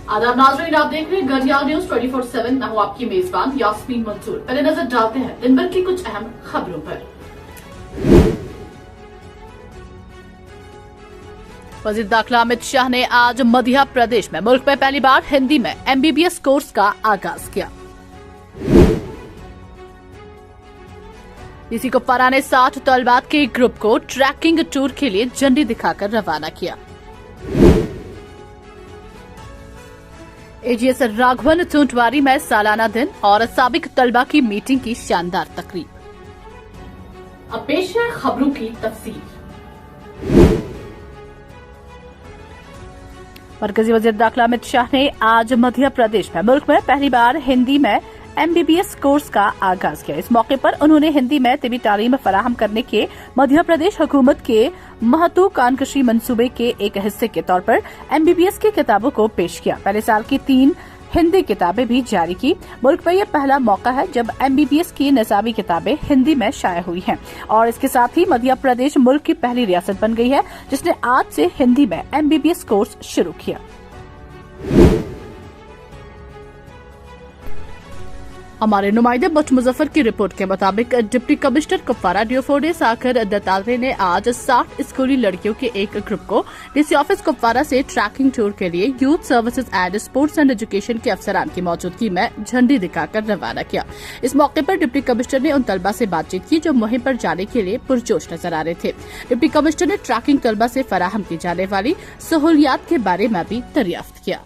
आदाब नाज़रीन, आप देख रहे हैं गढ़ियाल न्यूज 24/7। मैं हूं आपकी मेजबान यास्मीन मंसूर। पहले नजर डालते हैं दिन भर की कुछ अहम खबरों पर। वजीर दाखिला अमित शाह ने आज मध्य प्रदेश में मुल्क में पहली बार हिंदी में MBBS कोर्स का आगाज किया। डीसी कुपवारा ने 60 तलबात के ग्रुप को ट्रैकिंग टूर के लिए झंडी दिखाकर रवाना किया। AGS राघवन चूंटवारी में सालाना दिन और साबिक तलबा की मीटिंग की शानदार तकरीब। अब पेश है खबरों की तफसील। मरकजी वजीर दाखिला अमित शाह ने आज मध्य प्रदेश में मुल्क में पहली बार हिंदी में MBBS कोर्स का आगाज किया। इस मौके पर उन्होंने हिंदी में तिबी तालीम फराहम करने के मध्य प्रदेश हुकूमत के महत्वाकांक्षी मंसूबे के एक हिस्से के तौर पर MBBS की किताबों को पेश किया। पहले साल की 3 हिंदी किताबें भी जारी की। मुल्क में यह पहला मौका है जब MBBS की निसाबी किताबें हिंदी में शाया हुई हैं और इसके साथ ही मध्य प्रदेश मुल्क की पहली रियासत बन गई है जिसने आज से हिंदी में MBBS कोर्स शुरू किया। हमारे नुमाइंदे बट मुजफ्फर की रिपोर्ट के मुताबिक डिप्टी कमिश्नर कुपवारा ड्योफोडे साखर दत्तात्रेय ने आज 60 स्कूली लड़कियों के एक ग्रुप को डीसी ऑफिस कुपवारा से ट्रैकिंग टूर के लिए youth services and sports and education के अफसरान की मौजूदगी में झंडी दिखाकर रवाना किया। इस मौके पर डिप्टी कमिश्नर ने उन तलबा से बातचीत की जो मुहिम पर जाने के लिए पुरजोश नजर आ रहे थे। डिप्टी कमिश्नर ने ट्रैकिंग तलबा से फराहम की जाने वाली सहूलियात के बारे में भी दरियाफ्त किया।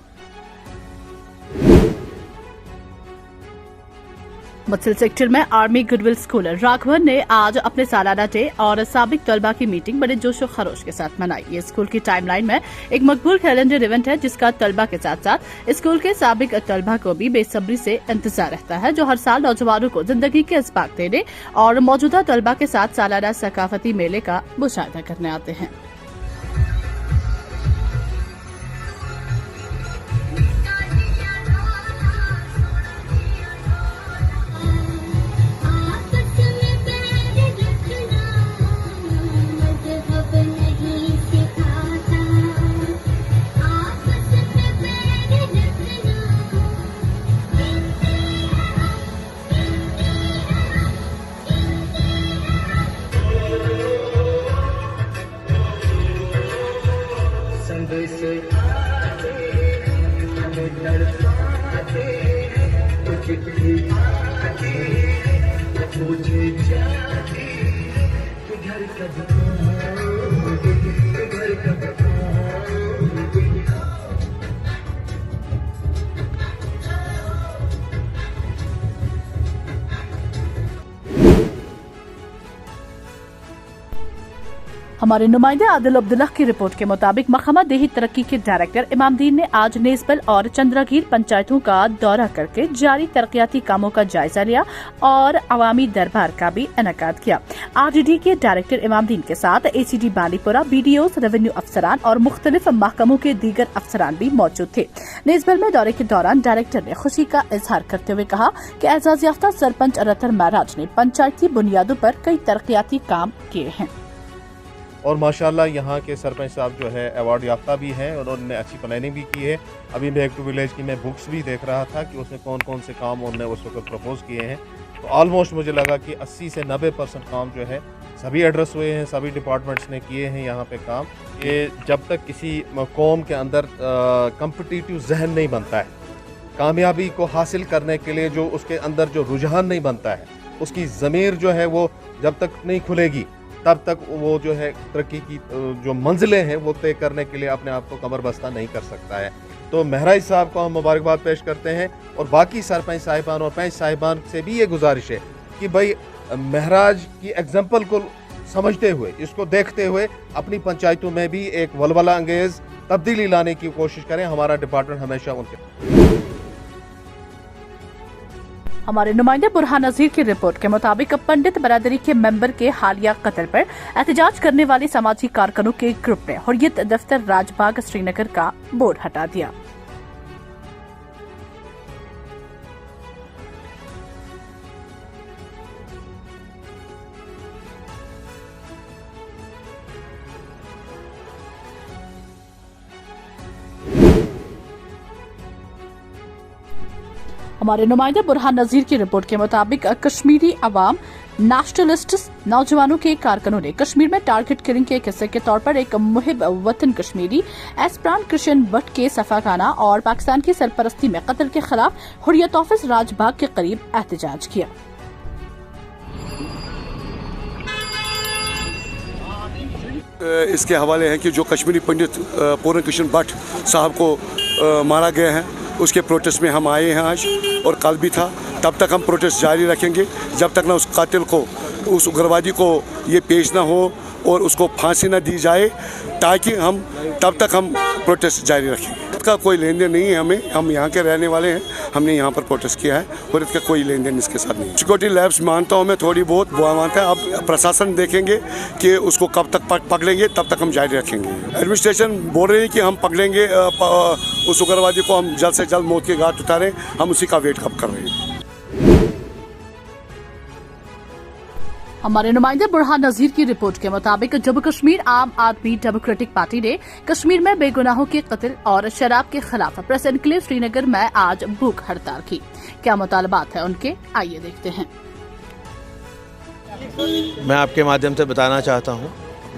मत्सल सेक्टर में आर्मी गुडविल स्कूल राघवन ने आज अपने सालाना डे और साबिक तलबा की मीटिंग बड़े जोशो खरोश के साथ मनाई। ये स्कूल की टाइमलाइन में एक मकबूल कैलेंडर इवेंट है जिसका तलबा के साथ साथ स्कूल के साबिक तलबा को भी बेसब्री से इंतजार रहता है जो हर साल नौजवानों को जिंदगी के इसबाक देने और मौजूदा तलबा के साथ सालाना सकाफती मेले का मुशाहिदा करने आते हैं। हमारे नुमाइंदे आदिल अब्दुल्ला की रिपोर्ट के मुताबिक महकमा देही तरक्की के डायरेक्टर इमामदीन ने आज नेसबल और चंद्रागीर पंचायतों का दौरा करके जारी तरक्याती कामों का जायजा लिया और अवामी दरबार का भी इनेकाद किया। RDD के डायरेक्टर इमामदीन के साथ ACD बालीपुरा, BDOs, रेवेन्यू अफसरान और मुख्तलिफ महकमों के दीगर अफसरान भी मौजूद थे। नेसबल में दौरे के दौरान डायरेक्टर ने खुशी का इजहार करते हुए कहा कि एजाज याफ्ता सरपंच रतर महराज ने पंचायती बुनियादों पर कई तरक्याती काम किए हैं और माशाल्लाह यहाँ के सरपंच साहब जो है अवार्ड याफ्ता भी हैं। उन्होंने अच्छी प्लानिंग भी की है। अभी बैक टू विलेज की मैं बुक्स भी देख रहा था कि उसमें कौन कौन से काम उन्होंने उस वक्त प्रपोज किए हैं। तो ऑलमोस्ट मुझे लगा कि 80 से 90% काम जो है सभी एड्रेस हुए हैं, सभी डिपार्टमेंट्स ने किए हैं यहाँ पे काम। ये जब तक किसी कौम के अंदर कम्पिटिटिव जहन नहीं बनता है, कामयाबी को हासिल करने के लिए जो उसके अंदर जो रुझान नहीं बनता है, उसकी ज़मीर जो है वो जब तक नहीं खुलेगी तब तक वो जो है तरक्की की जो मंजिलें हैं वो तय करने के लिए अपने आप को कमर बस्ता नहीं कर सकता है। तो महराज साहब को हम मुबारकबाद पेश करते हैं और बाकी सरपंच साहिबान और पंच साहिबान से भी ये गुजारिश है कि भाई महराज की एग्जाम्पल को समझते हुए, इसको देखते हुए अपनी पंचायतों में भी एक वलवला अंगेज तब्दीली लाने की कोशिश करें। हमारा डिपार्टमेंट हमेशा उनके। हमारे नुमाइंदे बुरहान नजीर की रिपोर्ट के मुताबिक पंडित बरादरी के मेंबर के हालिया कत्ल पर एहतजाज करने वाले समाजी कारकुनों के ग्रुप ने हुर्रियत दफ्तर राजबाग श्रीनगर का बोर्ड हटा दिया। हमारे नुमाइंदा बुरहान नजीर की रिपोर्ट के मुताबिक कश्मीरी अवाम नेशनलिस्ट नौजवानों के कारकुनों ने कश्मीर में टारगेट किलिंग के एक हिस्से के तौर पर एक मुहिब वतन कश्मीरी एस्प्रान कृष्ण भट्ट के सफाखाना और पाकिस्तान की सरपरस्ती में कत्ल के खिलाफ हुर्रियत ऑफिस राजबाग के करीब एहतजाज किया। इसके हवाले हैं कि जो कश्मीरी पंडित पूर्ण कृष्ण भट्ट साहब को मारा गया है, उसके प्रोटेस्ट में हम आए हैं आज और कल भी था। तब तक हम प्रोटेस्ट जारी रखेंगे जब तक ना उस कातिल को, उस उग्रवादी को ये पेश ना हो और उसको फांसी ना दी जाए, ताकि तब तक हम प्रोटेस्ट जारी रखेंगे। इसका कोई लेन देन नहीं है हमें, हम यहाँ के रहने वाले हैं, हमने यहाँ पर प्रोटेस्ट किया है और इसका कोई लेन देन इसके साथ नहीं। सिक्योरिटी लैब्स मानता हूँ मैं, थोड़ी बहुत वो मानता है। अब प्रशासन देखेंगे कि उसको कब तक पकड़ेंगे, तब तक हम जारी रखेंगे। एडमिनिस्ट्रेशन बोल रहे हैं कि हम पकड़ेंगे उस उग्रवादी को, हम जल्द से जल्द मौत के घाट उतारें, हम उसी का वेट कब कर रहे हैं। हमारे नुमाइंदे बुरहान नजीर की रिपोर्ट के मुताबिक जम्मू कश्मीर आम आदमी डेमोक्रेटिक पार्टी ने कश्मीर में बेगुनाहों के कत्ल और शराब के खिलाफ प्रेस एनक्लेव श्रीनगर में आज भूख हड़ताल की। क्या मुतालबात है उनके, आइए देखते हैं। मैं आपके माध्यम से बताना चाहता हूं,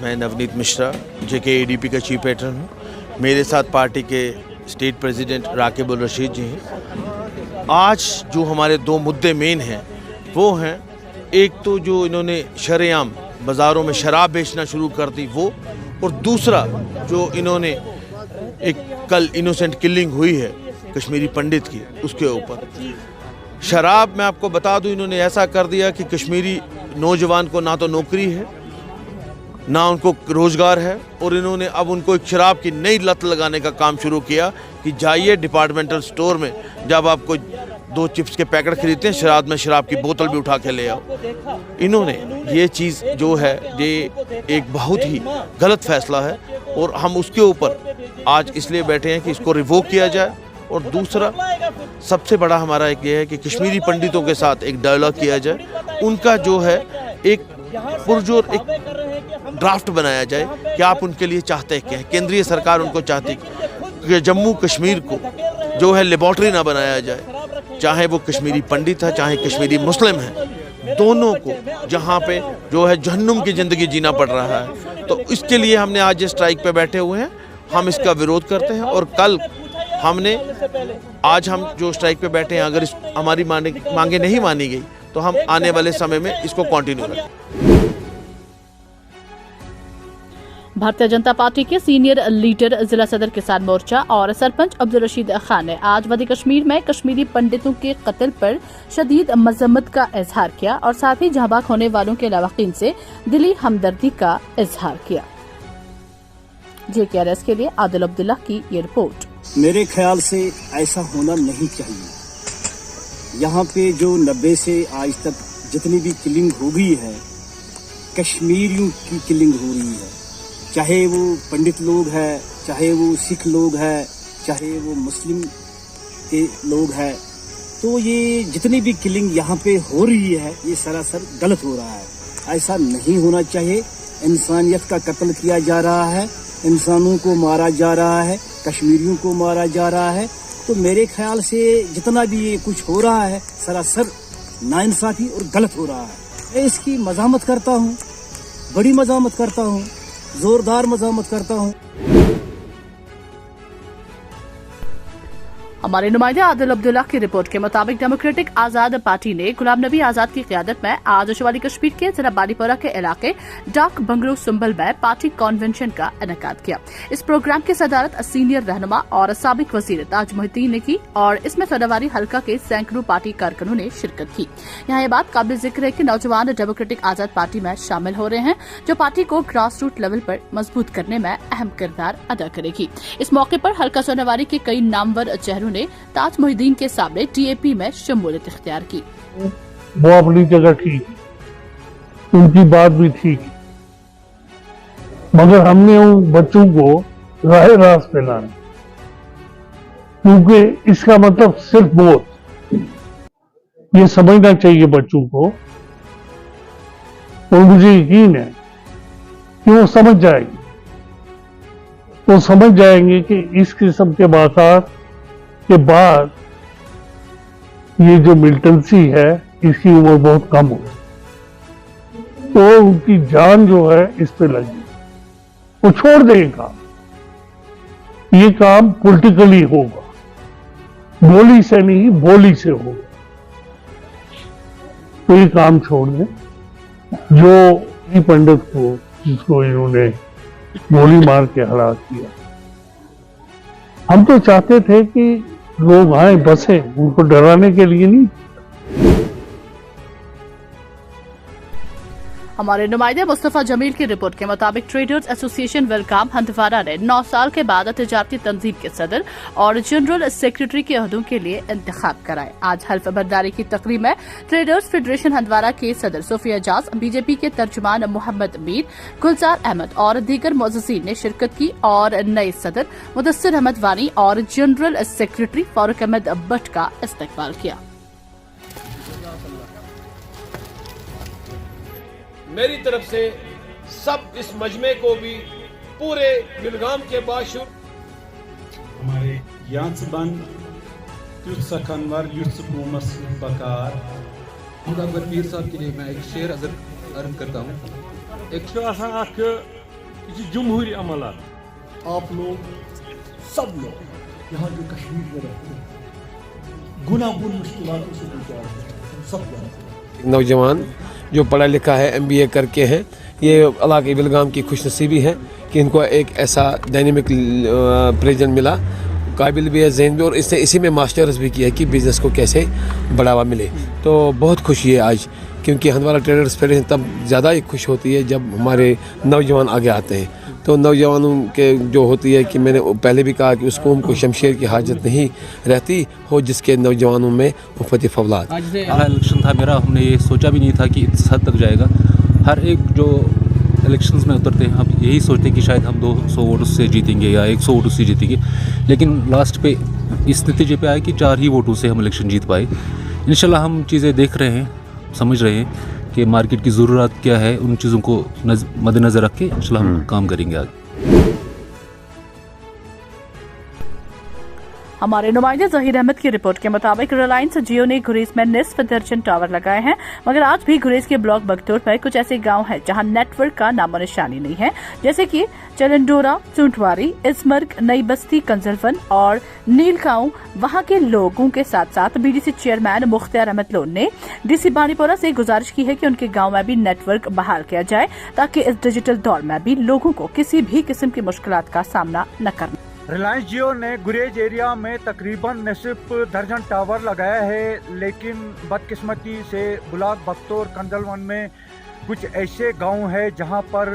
मैं नवनीत मिश्रा JKADP का चीफ पैटर्न हूं। मेरे साथ पार्टी के स्टेट प्रेसिडेंट राकिबुल रशीद जी हैं। आज जो हमारे दो मुद्दे मेन हैं वो हैं, एक तो जो इन्होंने शरेआम बाज़ारों में शराब बेचना शुरू कर दी वो, और दूसरा जो इन्होंने एक कल इनोसेंट किलिंग हुई है कश्मीरी पंडित की, उसके ऊपर शराब। मैं आपको बता दूं, इन्होंने ऐसा कर दिया कि कश्मीरी नौजवान को ना तो नौकरी है ना उनको रोज़गार है, और इन्होंने अब उनको एक शराब की नई लत लगाने का काम शुरू किया कि जाइए डिपार्टमेंटल स्टोर में, जब आपको 2 चिप्स के पैकेट खरीदते हैं, शराब की बोतल भी उठा के ले आओ। इन्होंने ये चीज़ जो है, ये एक बहुत ही गलत फैसला है और हम उसके ऊपर आज इसलिए बैठे हैं कि इसको रिवोक किया जाए। और दूसरा सबसे बड़ा हमारा एक ये है कि कश्मीरी पंडितों के साथ एक डायलॉग किया जाए, उनका जो है एक पुरजोर एक ड्राफ्ट बनाया जाए कि आप उनके लिए चाहते क्या है। केंद्रीय सरकार उनको चाहती कि जम्मू कश्मीर को जो है लेबॉर्ट्री ना बनाया जाए, चाहे वो कश्मीरी पंडित है चाहे कश्मीरी मुस्लिम है, दोनों को जहाँ पे जो है जहन्नुम की ज़िंदगी जीना पड़ रहा है। तो इसके लिए हमने आज स्ट्राइक पे बैठे हुए हैं, हम इसका विरोध करते हैं। और कल आज हम जो स्ट्राइक पे बैठे हैं, अगर हमारी मांगे नहीं मानी गई तो हम आने वाले समय में इसको कंटिन्यू रखें। भारतीय जनता पार्टी के सीनियर लीडर जिला सदर किसान मोर्चा और सरपंच अब्दुल रशीद खान ने आज वदी कश्मीर में कश्मीरी पंडितों के कत्ल पर शदीद मजम्मत का इजहार किया और साथ ही जहाँ बाग होने वालों के लवाकिन से दिली हमदर्दी का इजहार किया। JKRS के लिए आदिल अब्दुल्ला की ये रिपोर्ट। मेरे ख्याल से ऐसा होना नहीं चाहिए। यहाँ पे जो 90 से आज तक जितनी भी किलिंग हो गई है, कश्मीरियों की किलिंग हो रही है, चाहे वो पंडित लोग हैं, चाहे वो सिख लोग हैं, चाहे वो मुस्लिम के लोग हैं, तो ये जितनी भी किलिंग यहाँ पे हो रही है ये सरासर गलत हो रहा है। ऐसा नहीं होना चाहिए। इंसानियत का कत्ल किया जा रहा है, इंसानों को मारा जा रहा है, कश्मीरियों को मारा जा रहा है। तो मेरे ख्याल से जितना भी ये कुछ हो रहा है सरासर नाइंसाफी और गलत हो रहा है। मैं इसकी मज़ामत करता हूँ, बड़ी मज़ामत करता हूँ, जोरदार मज़ामत करता हूँ। हमारे नुमाइंदे आदिल अब्दुल्ला की रिपोर्ट के मुताबिक डेमोक्रेटिक आजाद पार्टी ने गुलाम नबी आजाद की क़यादत में आज शुमाली कश्मीर के जिला बारीपोरा के इलाके डाक बंगलो सुंबल में पार्टी कन्वेंशन का इनेकाद किया। इस प्रोग्राम की सदारत सीनियर रहनुमा और साबिक वजीर ताज मोहिद्दीन ने की और इसमें सदावारी हल्का के सैकड़ों पार्टी कारकुनों ने शिरकत की। यहाँ ये बात काबिल जिक्र है कि नौजवान डेमोक्रेटिक आजाद पार्टी में शामिल हो रहे हैं, जो पार्टी को ग्रास रूट लेवल पर मजबूत करने में अहम किरदार अदा करेगी। इस मौके पर हल्का सोनावारी के कई नामवर चेहरों ने ताज मोहिद्दीन के सामने TAP में शमूलियत इख्तियार की। वो अपनी जगह ठीक, उनकी बात भी ठीक, मगर हमने उन बच्चों को राह रास्त पे लाना, क्योंकि इसका मतलब सिर्फ वोट, ये समझना चाहिए बच्चों को। और मुझे यकीन है कि वो समझ जाएंगे, वो समझ जाएंगे कि इस किस्म के बात के बाद ये जो मिलिटेंसी है इसकी उम्र बहुत कम हो, तो उनकी जान जो है इस पे लगी, वो छोड़ देगा। ये काम पॉलिटिकली होगा, बोली से नहीं बोली से होगा। तो ये काम छोड़ दें। जो पंडित को जिसको इन्होंने गोली मार के हरा किया, हम तो चाहते थे कि लोग आए बसे, उनको डराने के लिए नहीं। हमारे नुमाइंदे मुस्तफा जमील की रिपोर्ट के मुताबिक ट्रेडर्स एसोसिएशन वेलकम हंदवारा ने 9 साल के बाद तजारती तंजीम के सदर और जनरल सेक्रेटरी के ओहदों के लिए इंतखाब कराए। आज हल्फ बर्दारी की तकरीब में ट्रेडर्स फेडरेशन हंदवारा के सदर सोफिया जाज, बीजेपी के तर्जुमान मोहम्मद मीर, गुलजार अहमद और दीगर मुअज़्ज़िज़ीन ने शिरकत की और नए सदर मुदस्सिर अहमद वानी और जनरल सेक्रेटरी फारूक अहमद भट्ट का इस्तकबाल किया। मेरी तरफ से सब इस मजमे को भी पूरे बिलगाम के बाशुर हमारे यान युथ सखनवर युथ हुकूमत बकार अकबर पीर साहब के लिए मैं एक शेर अर्ज करता हूँ। एक जमहूरी अमला, आप लोग सब लोग यहाँ जो कश्मीर में रहते हैं गुनागुन मुश्किलातों से गुजार हैं, सब जानते हैं। नौजवान जो पढ़ा लिखा है, MBA करके हैं, ये इलाके बिलगाम की खुशनसीबी है कि इनको एक ऐसा डायनेमिक प्रेजेंट मिला, काबिल भी है, ज़हन भी, और इसने इसी में मास्टर्स भी किया कि बिज़नेस को कैसे बढ़ावा मिले। तो बहुत खुशी है आज, क्योंकि हंदवारा ट्रेडर्स फेडरेशन तब ज़्यादा ही खुश होती है जब हमारे नौजवान आगे आते हैं। तो नौजवानों के जो होती है कि मैंने पहले भी कहा कि उस कौम को शमशेर की हाजत नहीं रहती हो जिसके नौजवानों में उफ़्फ़त फौलाद। आज पहला इलेक्शन था मेरा, हमने ये सोचा भी नहीं था कि इस हद तक जाएगा। हर एक जो इलेक्शंस में उतरते हैं हम यही सोचते हैं कि शायद हम 200 वोटों से जीतेंगे या 100 वोटों से जीतेंगे, लेकिन लास्ट पे इस नतीजे पे आया कि 4 ही वोटों से हम इलेक्शन जीत पाए। इंशाल्लाह हम चीज़ें देख रहे हैं, समझ रहे हैं कि मार्केट की ज़रूरत क्या है, उन चीज़ों को मद्देनज़र रख के इंशाल्लाह हम काम करेंगे आगे। हमारे नुमाइंदे जहीर अहमद की रिपोर्ट के मुताबिक रिलायंस जियो ने गुरेज में निस्फ दर्जन टावर लगाए हैं, मगर आज भी गुरेज के ब्लॉक बगतौर पर कुछ ऐसे गांव हैं जहां नेटवर्क का नामो निशानी नहीं है, जैसे कि चलंडोरा, चूंटवारी, इसमर्ग, नई बस्ती, कंजलवन और नीलगांव। वहां के लोगों के साथ साथ BDC chairman Mukhtiar Ahmad loan ने डीसी बानीपोरा से गुजारिश की है कि उनके गांव में भी नेटवर्क बहाल किया जाए, ताकि इस डिजिटल दौर में भी लोगों को किसी भी किस्म की मुश्किलात का सामना न करना। रिलायंस जियो ने गुरेज एरिया में तकरीबन निस्फ दर्जन टावर लगाया है, लेकिन बदकिस्मती से ब्लॉक बख्तौर कंदलवन में कुछ ऐसे गांव हैं जहां पर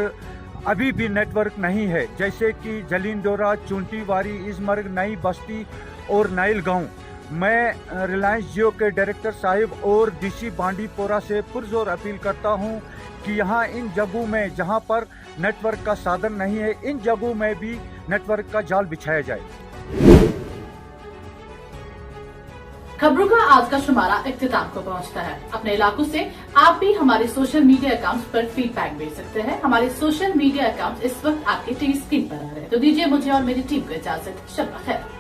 अभी भी नेटवर्क नहीं है, जैसे कि जलींडोरा, चुंटीवारी, इजमर्ग, नई बस्ती और नाइल गांव। मैं रिलायंस जियो के डायरेक्टर साहिब और डीसी बांडीपोरा से पुरजोर अपील करता हूं कि यहाँ इन जगहों में जहाँ पर नेटवर्क का साधन नहीं है, इन जगहों में भी नेटवर्क का जाल बिछाया जाए। खबरों का आज का शुमारा इख्तिताम को पहुंचता है। अपने इलाकों से आप भी हमारे सोशल मीडिया अकाउंट्स पर फीडबैक भेज सकते हैं। हमारे सोशल मीडिया अकाउंट इस वक्त आपकी टीवी स्क्रीन पर आ रहे हैं। तो दीजिए मुझे और मेरी टीम को इजाजत। शब खैर।